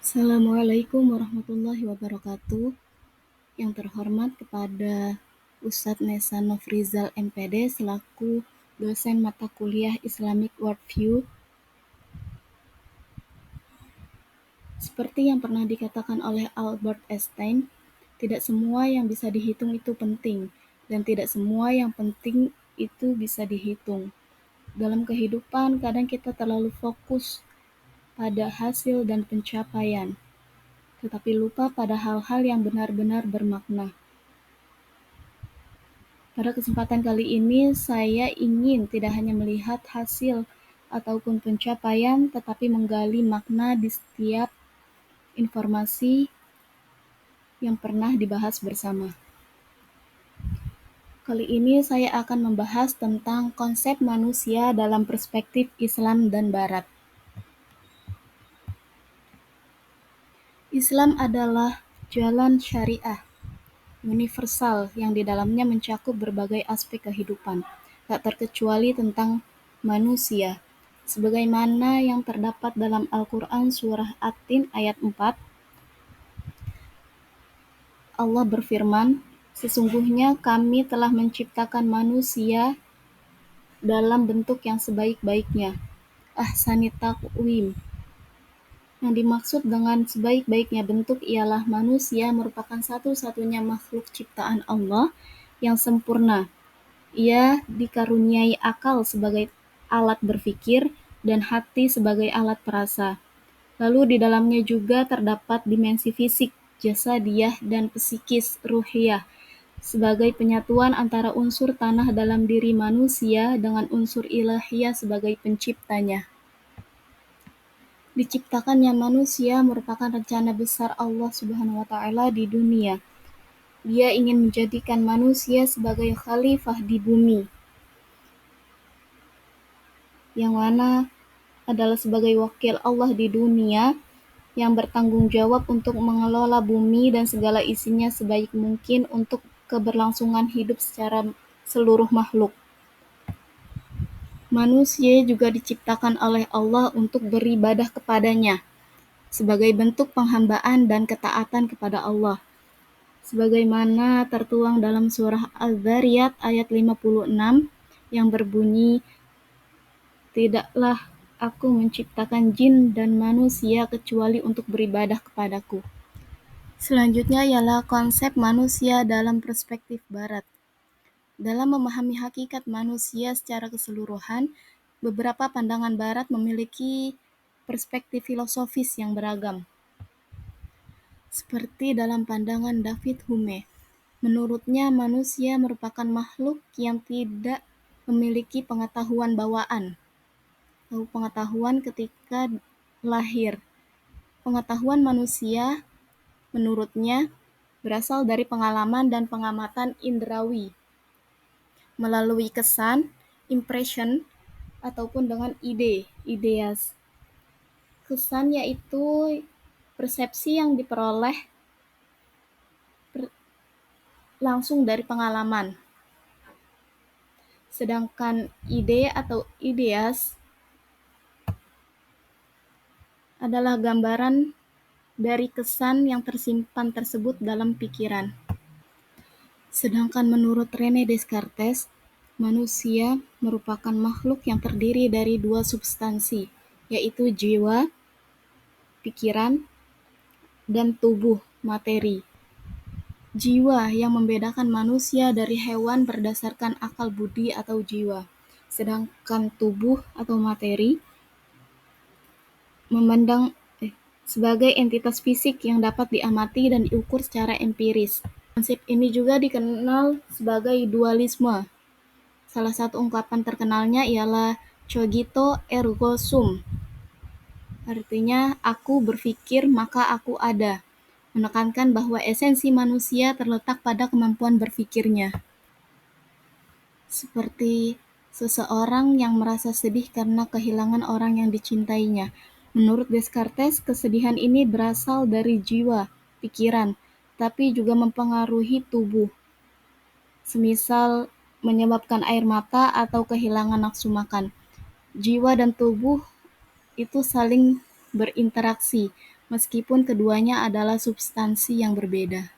Assalamualaikum warahmatullahi wabarakatuh. Yang terhormat kepada Ustadz Nesa Nofrizal MPD selaku dosen mata kuliah Islamic Worldview. Seperti yang pernah dikatakan oleh Albert Einstein, tidak semua yang bisa dihitung itu penting, dan tidak semua yang penting itu bisa dihitung. Dalam kehidupan, kadang kita terlalu fokus pada hasil dan pencapaian, tetapi lupa pada hal-hal yang benar-benar bermakna. Pada kesempatan kali ini, saya ingin tidak hanya melihat hasil ataupun pencapaian, tetapi menggali makna di setiap informasi yang pernah dibahas bersama. Kali ini saya akan membahas tentang konsep manusia dalam perspektif Islam dan Barat. Islam adalah jalan syariah universal yang di dalamnya mencakup berbagai aspek kehidupan, tak terkecuali tentang manusia. Sebagaimana yang terdapat dalam Al-Quran Surah At-Tin ayat 4, Allah berfirman, "Sesungguhnya kami telah menciptakan manusia dalam bentuk yang sebaik-baiknya." Ahsanit Taqwim. Yang dimaksud dengan sebaik-baiknya bentuk ialah manusia merupakan satu-satunya makhluk ciptaan Allah yang sempurna. Ia dikaruniai akal sebagai alat berpikir dan hati sebagai alat perasa. Lalu di dalamnya juga terdapat dimensi fisik, jasadiyah, dan psikis, ruhiyah, sebagai penyatuan antara unsur tanah dalam diri manusia dengan unsur ilahiyah sebagai penciptanya. Diciptakannya manusia merupakan rencana besar Allah Subhanahu wa Ta'ala di dunia. Dia ingin menjadikan manusia sebagai khalifah di bumi, yang mana adalah sebagai wakil Allah di dunia yang bertanggung jawab untuk mengelola bumi dan segala isinya sebaik mungkin untuk keberlangsungan hidup secara seluruh makhluk. Manusia juga diciptakan oleh Allah untuk beribadah kepadanya sebagai bentuk penghambaan dan ketaatan kepada Allah. Sebagaimana tertuang dalam surah Az-Zariyat ayat 56 yang berbunyi, "Tidaklah aku menciptakan jin dan manusia kecuali untuk beribadah kepadaku." Selanjutnya ialah konsep manusia dalam perspektif Barat. Dalam memahami hakikat manusia secara keseluruhan, beberapa pandangan Barat memiliki perspektif filosofis yang beragam. Seperti dalam pandangan David Hume, menurutnya manusia merupakan makhluk yang tidak memiliki pengetahuan bawaan atau pengetahuan ketika lahir. Pengetahuan manusia, menurutnya, berasal dari pengalaman dan pengamatan indrawi, melalui kesan, impression, ataupun dengan ideas. Kesan yaitu persepsi yang diperoleh langsung dari pengalaman. Sedangkan ide atau ideas adalah gambaran dari kesan yang tersimpan tersebut dalam pikiran. Sedangkan menurut René Descartes, manusia merupakan makhluk yang terdiri dari dua substansi, yaitu jiwa, pikiran, dan tubuh, materi. Jiwa yang membedakan manusia dari hewan berdasarkan akal budi atau jiwa, sedangkan tubuh atau materi memandang sebagai entitas fisik yang dapat diamati dan diukur secara empiris. Konsep ini juga dikenal sebagai dualisme. Salah satu ungkapan terkenalnya ialah cogito ergo sum. Artinya, aku berpikir maka aku ada. Menekankan bahwa esensi manusia terletak pada kemampuan berpikirnya. Seperti seseorang yang merasa sedih karena kehilangan orang yang dicintainya. Menurut Descartes, kesedihan ini berasal dari jiwa, pikiran, tapi juga mempengaruhi tubuh. Semisal menyebabkan air mata atau kehilangan nafsu makan. Jiwa dan tubuh itu saling berinteraksi, meskipun keduanya adalah substansi yang berbeda.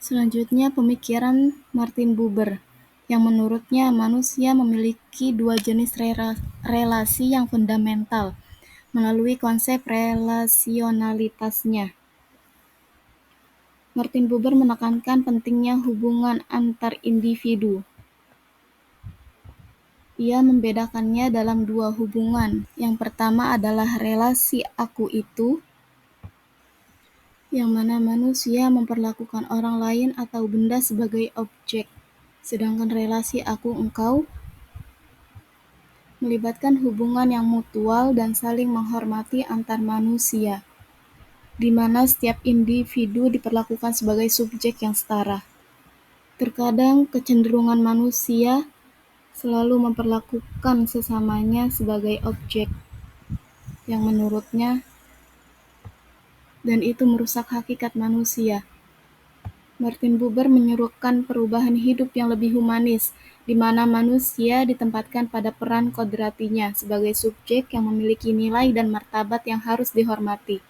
Selanjutnya, pemikiran Martin Buber, yang menurutnya manusia memiliki dua jenis relasi yang fundamental melalui konsep relasionalitasnya. Martin Buber menekankan pentingnya hubungan antar individu. Ia membedakannya dalam dua hubungan. Yang pertama adalah relasi aku itu, yang mana manusia memperlakukan orang lain atau benda sebagai objek. Sedangkan relasi aku engkau melibatkan hubungan yang mutual dan saling menghormati antar manusia, di mana setiap individu diperlakukan sebagai subjek yang setara. Terkadang kecenderungan manusia selalu memperlakukan sesamanya sebagai objek yang menurutnya, dan itu merusak hakikat manusia. Martin Buber menyerukan perubahan hidup yang lebih humanis, di mana manusia ditempatkan pada peran kodratinya sebagai subjek yang memiliki nilai dan martabat yang harus dihormati.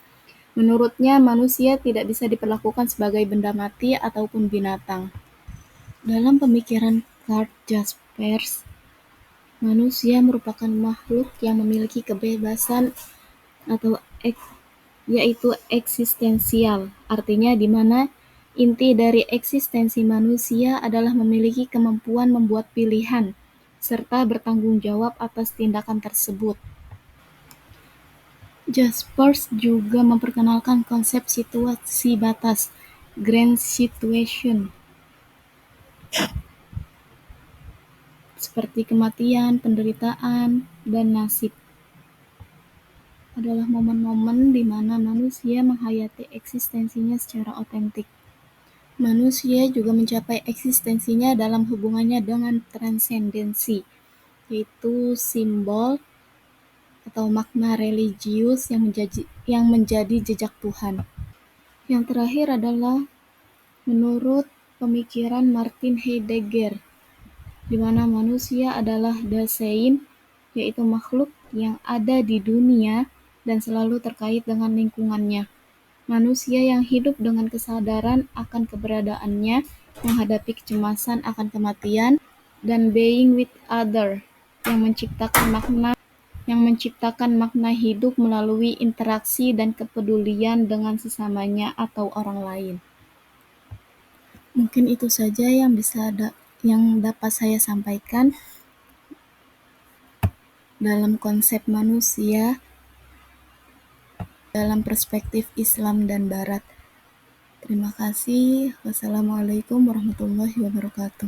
Menurutnya, manusia tidak bisa diperlakukan sebagai benda mati ataupun binatang. Dalam pemikiran Karl Jaspers, manusia merupakan makhluk yang memiliki kebebasan atau yaitu eksistensial, artinya di mana inti dari eksistensi manusia adalah memiliki kemampuan membuat pilihan serta bertanggung jawab atas tindakan tersebut. Jaspers juga memperkenalkan konsep situasi batas, grand situation, seperti kematian, penderitaan, dan nasib adalah momen-momen di mana manusia menghayati eksistensinya secara otentik. Manusia juga mencapai eksistensinya dalam hubungannya dengan transendensi, yaitu simbol atau makna religius yang menjadi jejak Tuhan. Yang terakhir adalah menurut pemikiran Martin Heidegger, di mana manusia adalah Dasein, yaitu makhluk yang ada di dunia dan selalu terkait dengan lingkungannya. Manusia yang hidup dengan kesadaran akan keberadaannya, menghadapi kecemasan akan kematian, dan being with other, yang menciptakan makna hidup melalui interaksi dan kepedulian dengan sesamanya atau orang lain. Mungkin itu saja yang dapat saya sampaikan dalam konsep manusia dalam perspektif Islam dan Barat. Terima kasih. Wassalamualaikum warahmatullahi wabarakatuh.